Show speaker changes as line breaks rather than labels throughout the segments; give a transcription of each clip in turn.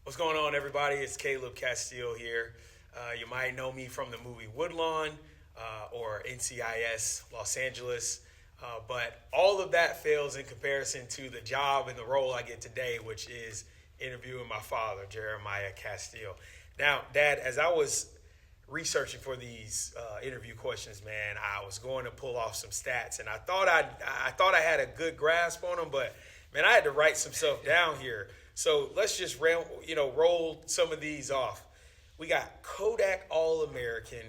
What's going on, everybody? It's Caleb Castille here. You might know me from the movie Woodlawn or NCIS Los Angeles, but all of that fails in comparison to the job and the role I get today, which is interviewing my father, Jeremiah Castille. Now, Dad, as I was researching for these interview questions, man, I was going to pull off some stats, and I thought I had a good grasp on them, but man, I had to write some stuff down here. So let's just roll some of these off. We got Kodak All-American,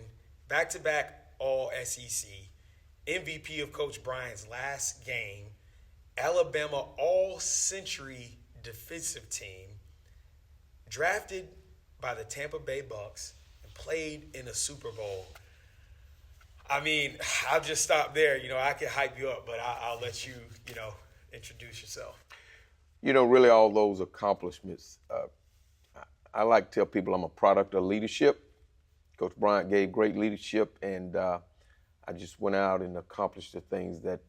back-to-back All-SEC, MVP of Coach Bryant's last game, Alabama All-Century defensive team, drafted by the Tampa Bay Bucks, and played in a Super Bowl. I mean, I'll just stop there. I can hype you up, but I'll let you, introduce yourself.
Really all those accomplishments, I like to tell people I'm a product of leadership. Coach Bryant gave great leadership, and I just went out and accomplished the things that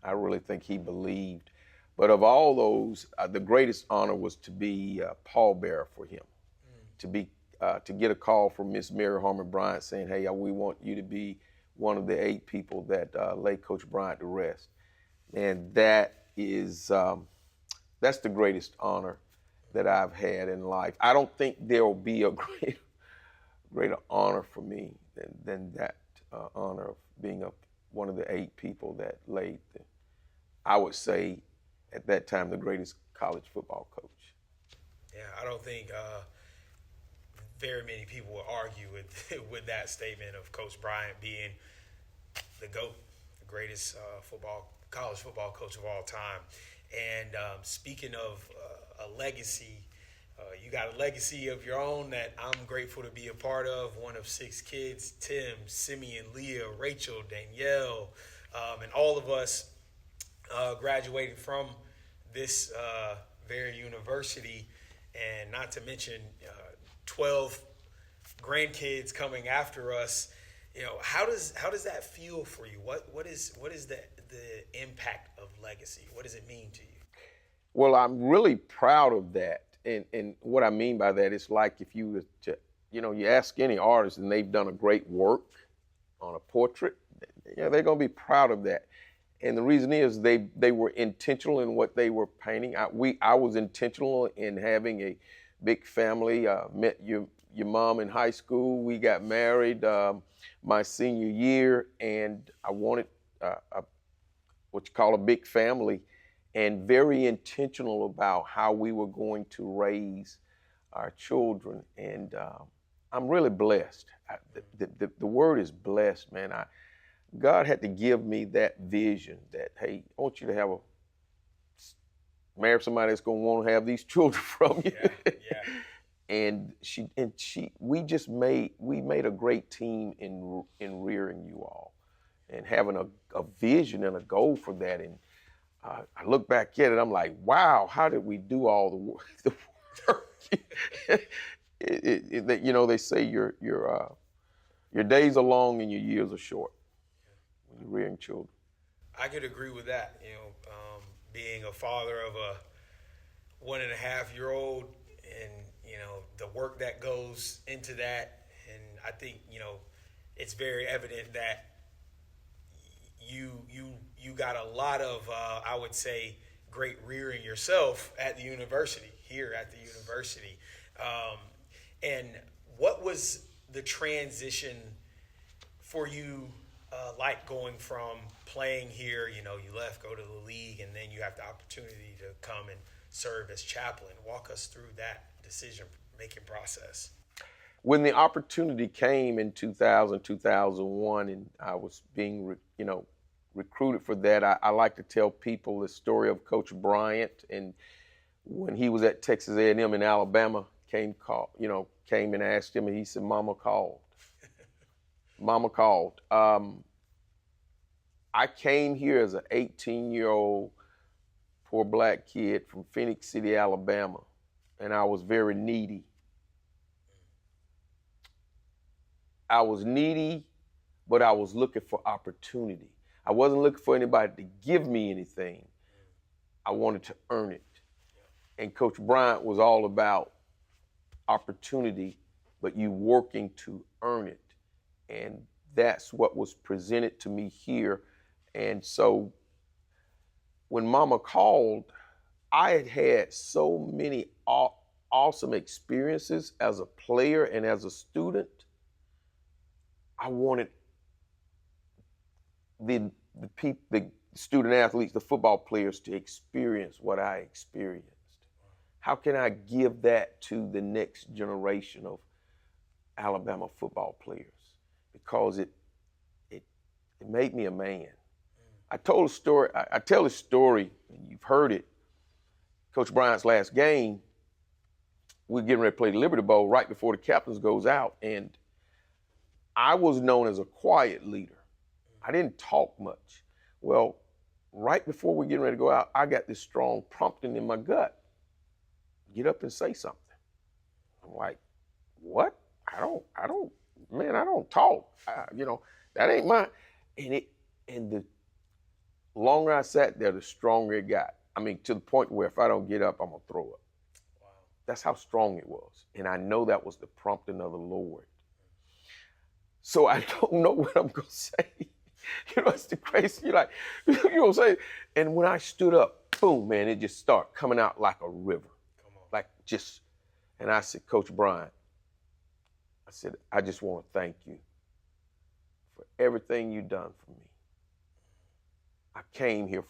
I really think he believed. But of all those, the greatest honor was to be pallbearer for him, to get a call from Miss Mary Harmon Bryant saying, hey, we want you to be one of the 8 people that lay Coach Bryant to rest. And that is... that's the greatest honor that I've had in life. I don't think there will be a greater honor for me than that honor of being one of the 8 people that laid, I would say, at that time, the greatest college football coach.
Yeah, I don't think very many people will argue with that statement of Coach Bryant being the GOAT, the greatest college football coach of all time. And speaking of a legacy, you got a legacy of your own that I'm grateful to be a part of. One of 6 kids, Tim, Simeon, Leah, Rachel, Danielle, and all of us graduating from this very university. And not to mention 12 grandkids coming after us. How does that feel for you? What is the impact of legacy? What does it mean to you?
Well, I'm really proud of that. And what I mean by that is like if you were to, you ask any artist and they've done a great work on a portrait, they're going to be proud of that. And the reason is they were intentional in what they were painting. I was intentional in having a big family. Met your mom in high school. We got married my senior year, and I wanted what you call a big family, and very intentional about how we were going to raise our children. And I'm really blessed. The word is blessed, man. God had to give me that vision that, hey, I want you to marry somebody that's going to want to have these children from you.
Yeah.
And we made a great team in rearing you all, and having a vision and a goal for that. And I look back at it, I'm like, wow, how did we do all the work? They say your days are long and your years are short when you're rearing children.
I could agree with that. Being a father of a 1.5-year-old, and the work that goes into that, and I think it's very evident that you got a lot of I would say great rearing yourself at the university, and what was the transition for you like going from playing here? You left, go to the league, and then you have the opportunity to come and serve as chaplain. Walk us through that decision-making process.
When the opportunity came in 2000, 2001, and I was being, recruited for that, I like to tell people the story of Coach Bryant. And when he was at Texas A&M in Alabama, came and asked him, and he said, "Mama called." Mama called. I came here as an 18-year-old poor black kid from Phoenix City, Alabama, and I was very needy. I was needy, but I was looking for opportunity. I wasn't looking for anybody to give me anything. I wanted to earn it. And Coach Bryant was all about opportunity, but you working to earn it. And that's what was presented to me here. And so when Mama called, I had had so many awesome experiences as a player and as a student. I wanted the student athletes, the football players, to experience what I experienced. How can I give that to the next generation of Alabama football players? Because it made me a man. I told a story. I tell a story, and you've heard it. Coach Bryant's last game, we're getting ready to play the Liberty Bowl right before the captains goes out, and I was known as a quiet leader. I didn't talk much. Well, right before we're getting ready to go out, I got this strong prompting in my gut. Get up and say something. I'm like, what? I don't talk. That ain't mine. And the longer I sat there, the stronger it got. I mean, to the point where if I don't get up, I'm gonna throw up. Wow. That's how strong it was. And I know that was the prompting of the Lord. So I don't know what I'm gonna say. It's the crazy, you're like, say. And when I stood up, boom, man, it just started coming out like a river. And I said, Coach Bryant, I said, I just want to thank you for everything you've done for me. I came here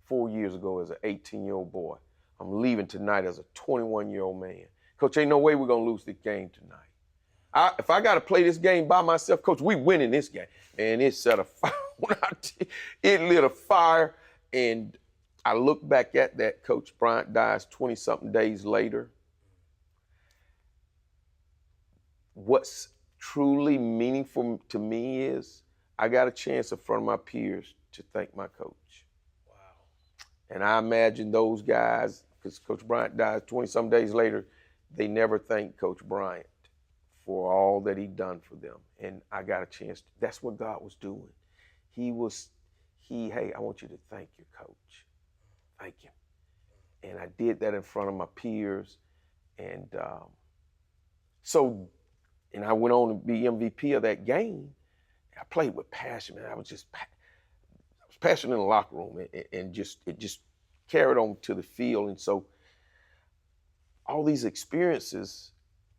4 years ago as an 18-year-old boy. I'm leaving tonight as a 21-year-old man. Coach, ain't no way we're going to lose this game tonight. If I got to play this game by myself, Coach, we winning this game. And it set a fire. It lit a fire. And I look back at that. Coach Bryant dies 20-something days later. What's truly meaningful to me is I got a chance in front of my peers to thank my coach. Wow. And I imagine those guys, because Coach Bryant dies 20-some days later, they never thanked Coach Bryant for all that he'd done for them. And I got a chance. That's what God was doing. Hey, I want you to thank your coach. Thank him. And I did that in front of my peers. And and I went on to be MVP of that game. I played with passion, man. I was passionate in the locker room, and it just carried on to the field. And so all these experiences,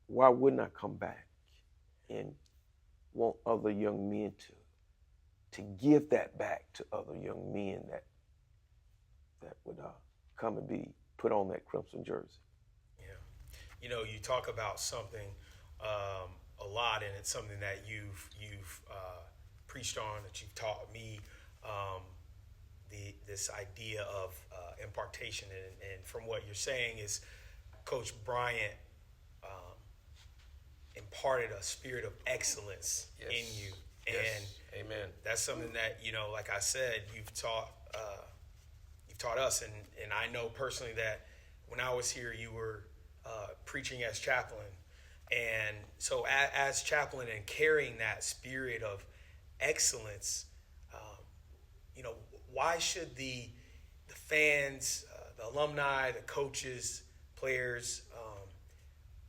why wouldn't I come back and want other young men to give that back to other young men that would come and be put on that crimson jersey?
Yeah, you talk about something a lot, and it's something that you've preached on, that you've taught me, this idea of impartation. And from what you're saying is Coach Bryant imparted a spirit of excellence in you. And
amen.
That's something that, like I said, you've taught us. And I know personally that when I was here, you were preaching as chaplain. And so as chaplain and carrying that spirit of excellence, why should the fans, the alumni, the coaches, players,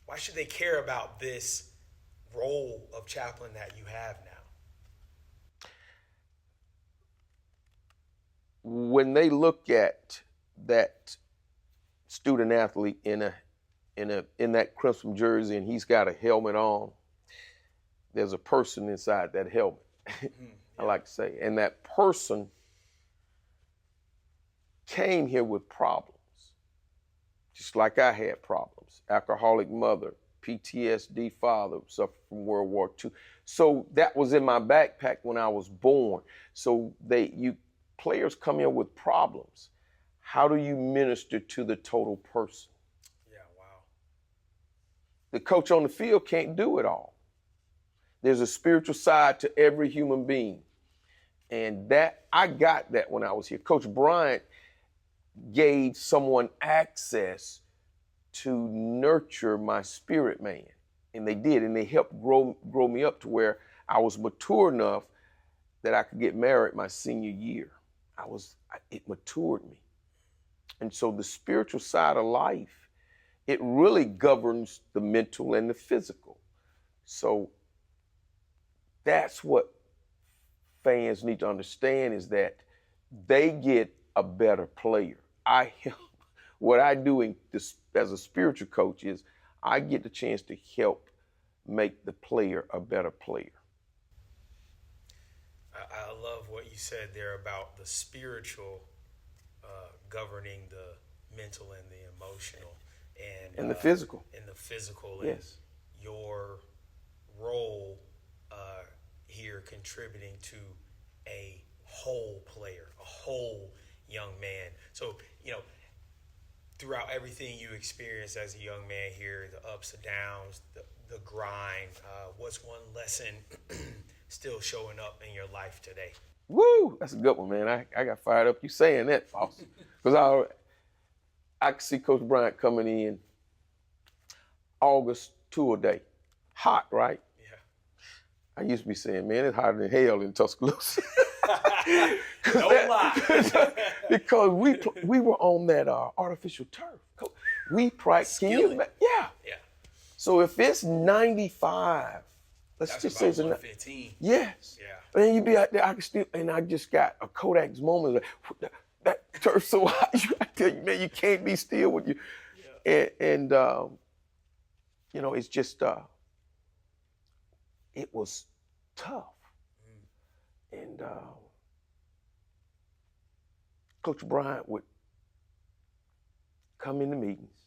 why should they care about this role of chaplain that you have now?
When they look at that student athlete in that crimson jersey and he's got a helmet on, there's a person inside that helmet. I like to say. And that person came here with problems, just like I had problems. Alcoholic mother, PTSD father, suffered from World War II. So that was in my backpack when I was born. So players come in with problems. How do you minister to the total person?
Yeah, wow.
The coach on the field can't do it all. There's a spiritual side to every human being. And I got that when I was here. Coach Bryant gave someone access to nurture my spirit man. And they did. And they helped grow me up to where I was mature enough that I could get married my senior year. It matured me. And so the spiritual side of life it really governs the mental and the physical. So that's what fans need to understand, is that they get a better player. What I do as a spiritual coach is I get the chance to help make the player a better player.
I love what you said there about the spiritual governing the mental and the emotional,
And the physical.
and the physical,
Yes.
and your role here contributing to a whole player, a whole young man. So, throughout everything you experienced as a young man here, the ups and downs, the grind, what's one lesson still showing up in your life today?
Woo! That's a good one, man. I got fired up you saying that, boss. Because I could see Coach Bryant coming in August tour day. Hot, right?
Yeah.
I used to be saying, man, it's hotter than hell in Tuscaloosa.
No lie.
Because we were on that artificial turf. We practiced.
Skilling.
Yeah.
Yeah.
So if it's 95, let's
That's
just
about
say it's
115.
yes.
Yeah.
And you be out there, I just got a Kodak's moment. Like, that turf's so hot. I tell you, man, you can't be still with you.
Yeah.
And it's just, it was tough. And Coach Bryant would come into meetings,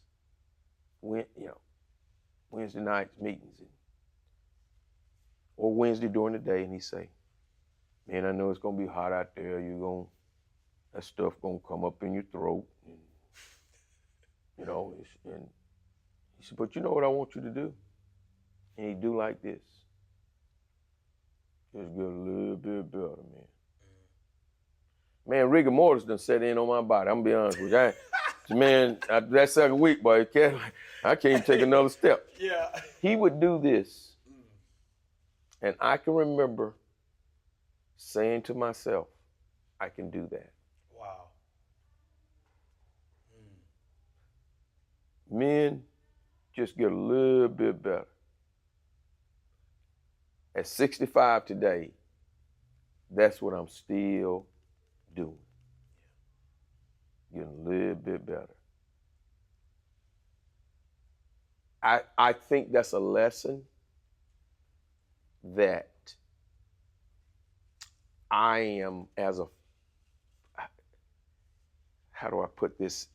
Wednesday nights meetings, or Wednesday during the day, and he'd say, man, I know it's gonna be hot out there. That stuff gonna come up in your throat, and he said, but you know what I want you to do? And he'd do like this. Just get a little bit better, man. Man, rigor mortis done set in on my body. I'm gonna be honest with you. Man, after that second week, boy, I can't take another step.
Yeah.
He would do this. And I can remember saying to myself, I can do that.
Wow.
Men, just get a little bit better. At 65 today, that's what I'm still doing. Getting a little bit better. I think that's a lesson that I am how do I put this?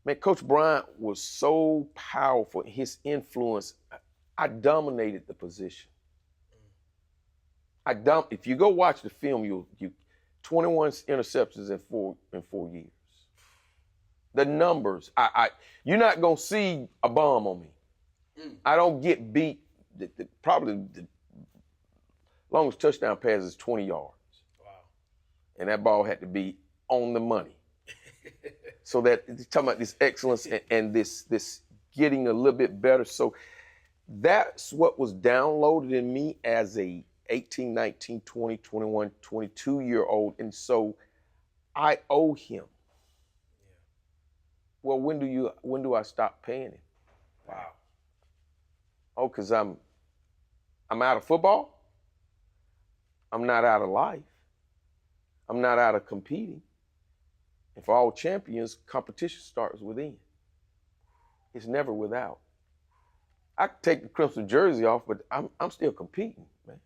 Man, Coach Bryant was so powerful. His influence, I dominated the position. If you go watch the film, you 21 interceptions in four years. The numbers, you're not gonna see a bomb on me. I don't get beat. Probably the longest touchdown pass is 20 yards.
Wow.
And that ball had to be on the money. So that talking about this excellence and this getting a little bit better. So that's what was downloaded in me as a 18, 19, 20, 21, 22-year-old. And so I owe him.
Yeah.
Well, when do I stop paying him?
Wow.
Oh, because I'm out of football? I'm not out of life. I'm not out of competing. And for all champions, competition starts within. It's never without. I can take the crimson jersey off, but I'm still competing, man.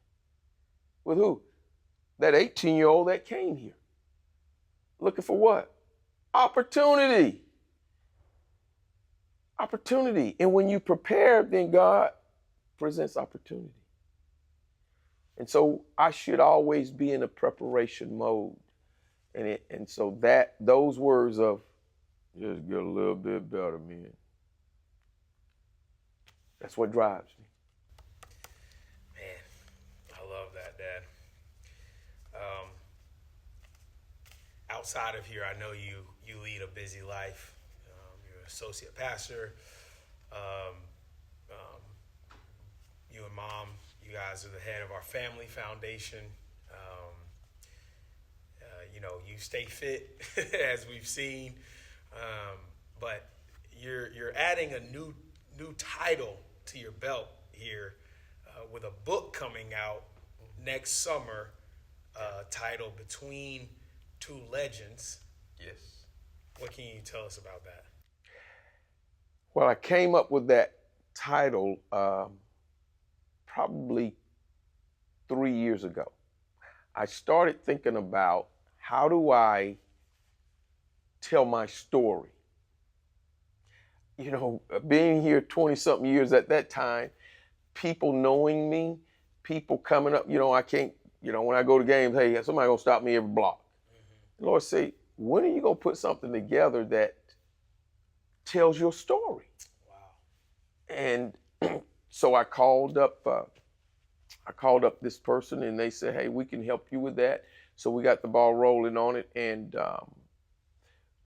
With who? That 18-year-old that came here. Looking for what? Opportunity. Opportunity. And when you prepare, then God presents opportunity. And so I should always be in a preparation mode. And so those words of just get a little bit better, man. That's what drives me.
Man, I love that, Dad. Outside of here, I know you lead a busy life. You're an associate pastor. You and Mom, you guys are the head of our family foundation. You stay fit, as we've seen. But, you're adding a new title to your belt here with a book coming out next summer, titled Between Two Legends.
Yes.
What can you tell us about that?
Well, I came up with that title probably 3 years ago. I started thinking about how do I tell my story. You know, being here 20-something years at that time, people knowing me, people coming up, I can't, when I go to games, hey, somebody gonna stop me every block. The Lord say, when are you gonna put something together that tells your story?
Wow.
And so I called up this person, and they said, hey, we can help you with that. So we got the ball rolling on it, and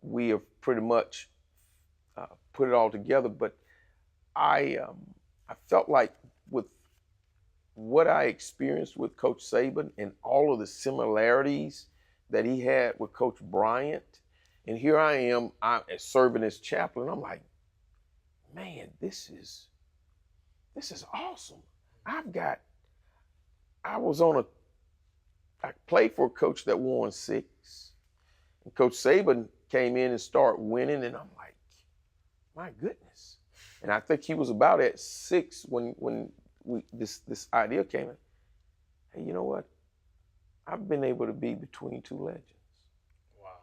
we have pretty much put it all together. But I felt like with what I experienced with Coach Saban and all of the similarities that he had with Coach Bryant, and here I am, I'm serving as chaplain. I'm like, man, this is awesome. I played for a coach that won 6. And Coach Saban came in and started winning, and I'm like, my goodness. And I think he was about at 6 when this idea came in. Hey, you know what? I've been able to be between two legends.
Wow.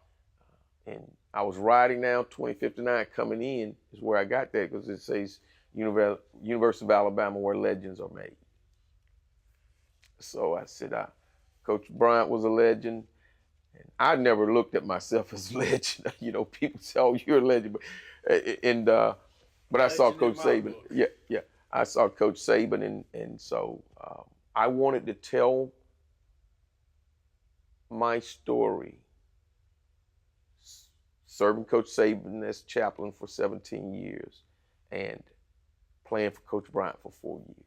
And I was writing down 2059 coming in is where I got that, because it says University of Alabama, where legends are made. So I said, Coach Bryant was a legend. And I never looked at myself as a legend. People say, "Oh, you're a legend," but I saw Coach Saban. Yeah, I saw Coach Saban, and so I wanted to tell my story, serving Coach Saban as chaplain for 17 years, and playing for Coach Bryant for 4 years.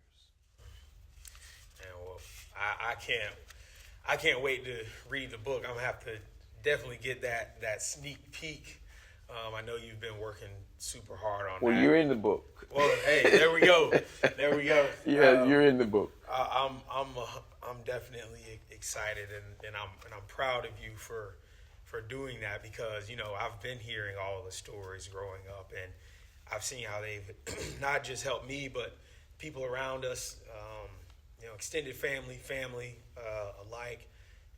And well, I can't wait to read the book. I'm gonna have to definitely get that sneak peek. I know you've been working super hard on that.
Well, you're in the book.
Well, hey, there we go. There we go.
Yeah, you're in the book.
I'm definitely excited, and I'm proud of you for doing that, because I've been hearing all the stories growing up, and I've seen how they've not just helped me, but people around us, extended family alike.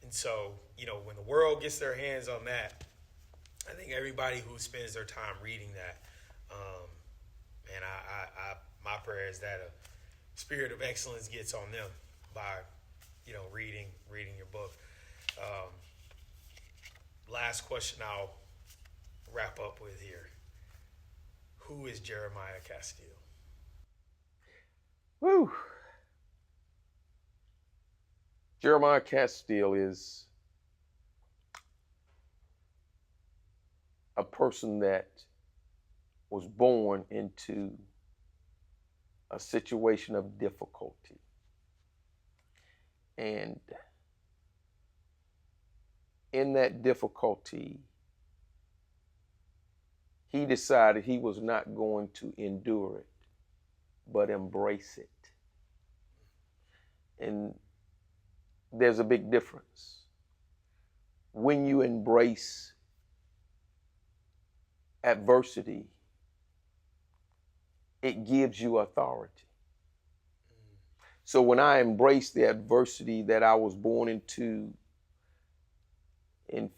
And so, when the world gets their hands on that, I think everybody who spends their time reading that, and my prayer is that a spirit of excellence gets on them by, reading your book. Last question I'll wrap up with here. Who is Jeremiah Castille?
Whew. Jeremiah Castille is a person that was born into a situation of difficulty. And in that difficulty, he decided he was not going to endure it, but embrace it. And there's a big difference. When you embrace adversity, it gives you authority. So when I embraced the adversity that I was born into in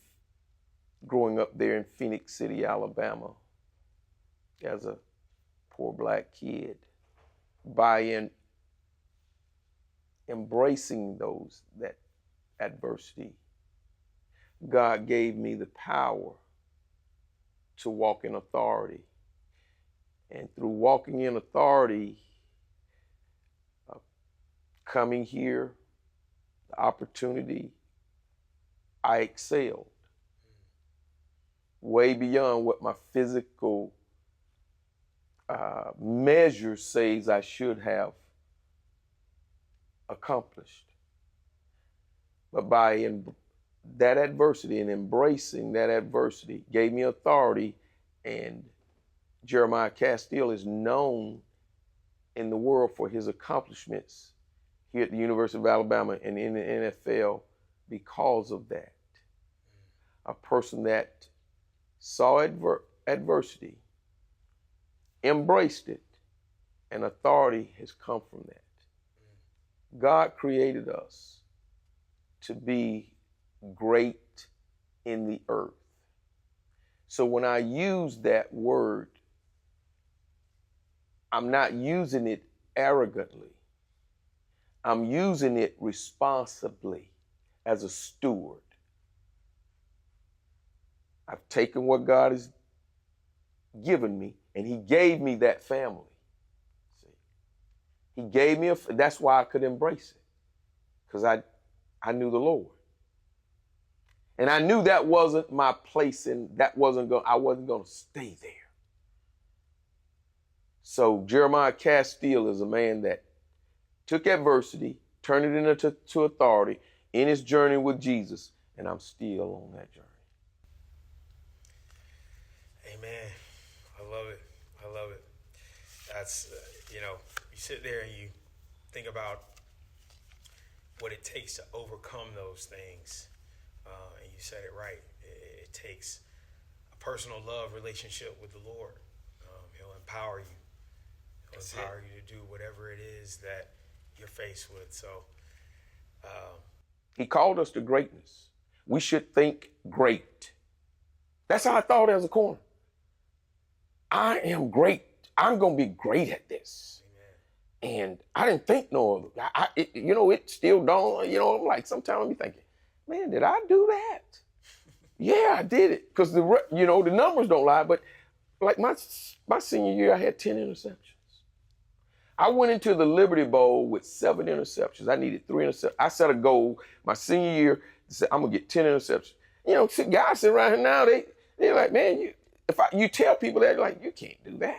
growing up there in Phoenix City, Alabama, as a poor black kid, by embracing that adversity, God gave me the power to walk in authority. And through walking in authority, coming here, the opportunity, I excelled way beyond what my physical measure says I should have accomplished. But by that adversity and embracing that adversity gave me authority, and Jeremiah Castille is known in the world for his accomplishments here at the University of Alabama and in the NFL because of that. A person that saw adversity, embraced it, and authority has come from that. God created us to be great in the earth. So when I use that word, I'm not using it arrogantly. I'm using it responsibly as a steward. I've taken what God has given me, and he gave me that family. See? He gave me that's why I could embrace it, because I knew the Lord. And I knew that wasn't my place, and I wasn't going to stay there. So Jeremiah Castille is a man that took adversity, turned it into authority in his journey with Jesus, and I'm still on that journey.
Amen. I love it. I love it. That's, you sit there and you think about what it takes to overcome those things. And you said it right. It takes a personal love relationship with the Lord. He'll empower you. He'll empower you to do whatever it is that you're faced with. So,
he called us to greatness. We should think great. That's how I thought as a corner. I am great. I'm going to be great at this. Amen. And I didn't think no other. It still don't, I'm like, sometimes I be thinking, man, did I do that? Yeah, I did it. Because the numbers don't lie. But like my senior year, I had 10 interceptions. I went into the Liberty Bowl with 7 interceptions. I needed 3 interceptions. I set a goal my senior year to say, I'm going to get 10 interceptions. Guys sitting around here now, they're like, man, you tell people that, like, you can't do that.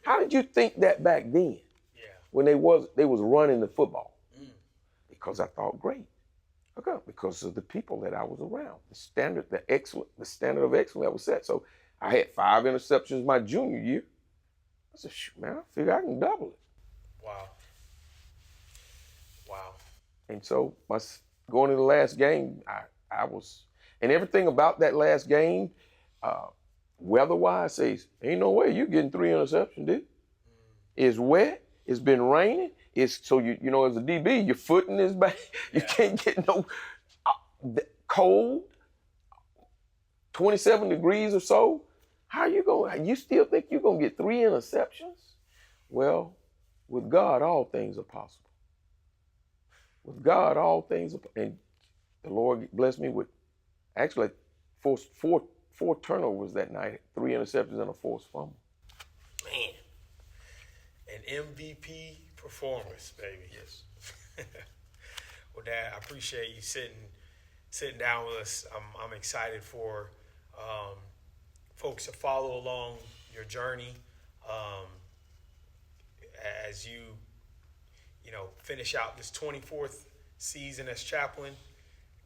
How did you think that back then? Yeah. When they was running the football? Because I thought great. Okay, because of the people that I was around, the standard of excellence that was set. So I had 5 interceptions my junior year. I said, shoot, man, I figure I can double it.
Wow.
And so going to the last game, I was, and everything about that last game, weather-wise, says, ain't no way you getting 3 interceptions, dude. It's wet. It's been raining. So as a DB, your footing is bad. You can't get no cold, 27 degrees or so. How you still think you're going to get 3 interceptions? Well, with God, all things are possible. With God, all things are possible. And the Lord blessed me with actually four turnovers that night, 3 interceptions and a forced fumble.
Man, an MVP performance, baby.
Yes.
Well, Dad, I appreciate you sitting down with us. I'm excited for folks to follow along your journey as you finish out this 24th season as chaplain,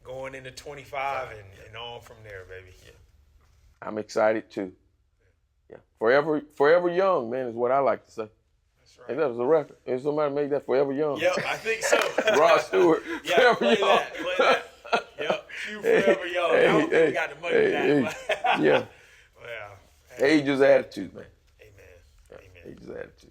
going into 25 and on from there, baby.
Yeah. I'm excited too. Yeah. Forever young, man, is what I like to say.
That's right.
And that was a record. If somebody made that Forever Young.
Yep, I think so.
Rod Stewart.
Yeah,
Forever Young.
Play that. Yep, you Forever Young. I don't think we got the money for that.
Yeah.
Well,
Age is attitude, man.
Amen.
Yeah. Age is attitude.